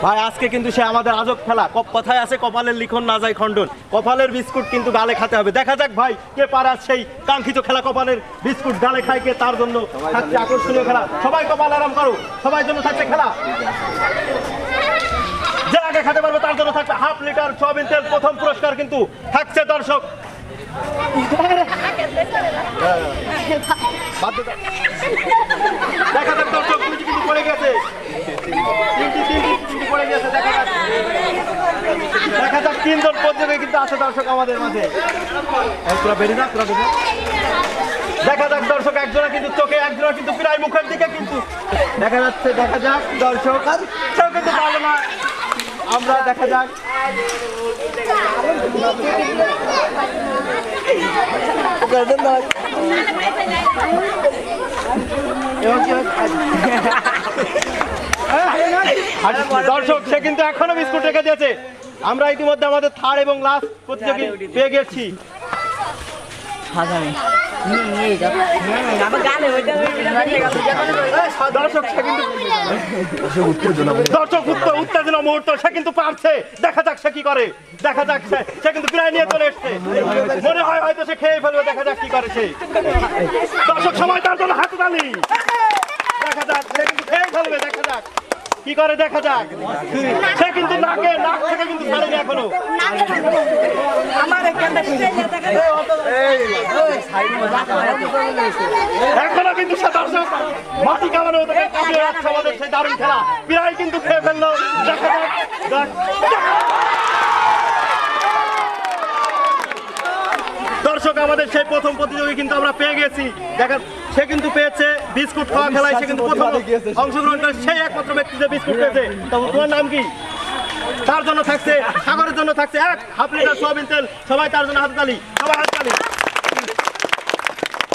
ভাই আজকে কিন্তু সে আমাদের আজব খেলা, কথায় আছে কপালের লিখন না যায় খণ্ডন। কপালের বিস্কুট কিন্তু গালে খেতে হবে। দেখা যাক ভাই কে পারে সেই কাঙ্ক্ষিত খেলা, কপালের বিস্কুট গালে খায় কে, তার জন্য থাকছে আকর্ষণীয় খেলা। সবাই কপাল আরাম করো, সবাই জন্য থাকছে খেলা। যে আগে খেতে পারবে তার জন্য থাকছে হাফ লিটার সয়াবিন তেল। প্রথম পুরস্কার কিন্তু থাকছে দর্শক। দেখা যাক দর্শক কিন্তু পড়ে গেছে, পড়ে গেছে। দেখা যাক তিনজন প্রতিযোগী কিন্তু আছে দর্শক আমাদের মাঝে। দেখা যাক দর্শক একজনা কিন্তু চোখে, একজনা কিন্তু প্রায় মুখের দিকে কিন্তু দেখা যাচ্ছে। দেখা যাক দর্শক কেউ কিন্তু ভালো না, আমরা দেখা যাক। দর্শক সে কিন্তু এখনো বিস্কুট রেখে দিয়েছে। আমরা ইতিমধ্যে আমাদের থার্ড এবং লাস্ট প্রতিযোগী পেয়ে গেছি। দর্শক উত্তেজনা মুহূর্ত, সে কিন্তু পারছে। দেখা যাক সে কি করে, দেখা যাক সে কিন্তু প্রায় নিয়ে চলে এসছে। মনে হয় হয়তো সে খেয়ে ফেলবে, দেখা যাক কি করে সে। দর্শক সময় তার জন্য হাতে তালি। দেখা যাক সে কিন্তু খেয়ে ফেলবে, দেখা যাক কি করে, দেখা যাক। সে কিন্তু নাক থেকে কিন্তু ছাড়েনি এখনো। এখনো কিন্তু সে দর্শক মাটি কামানো কাঁপিয়ে রাখছে আমাদের সেই দারুণ খেলা। প্রায় কিন্তু খেয়ে ফেললো, দেখা যাক। দর্শক আমাদের সেই প্রথম প্রতিযোগী কিন্তু আমরা পেয়ে গেছি। দেখা সে কিন্তু পেয়েছে বিস্কুট খাওয়া খেলায়, সে কিন্তু প্রথম অংশগ্রহণ করে সেই একমাত্র ব্যক্তি যে বিস্কুট পেয়েছে। তবে তোমার নাম কি? তার জন্য থাকছে, সাগরের জন্য থাকছে এক হাফ লিটার সয়াবিন তেল। সবাই তার জন্য হাততালি, সবাই হাততালি।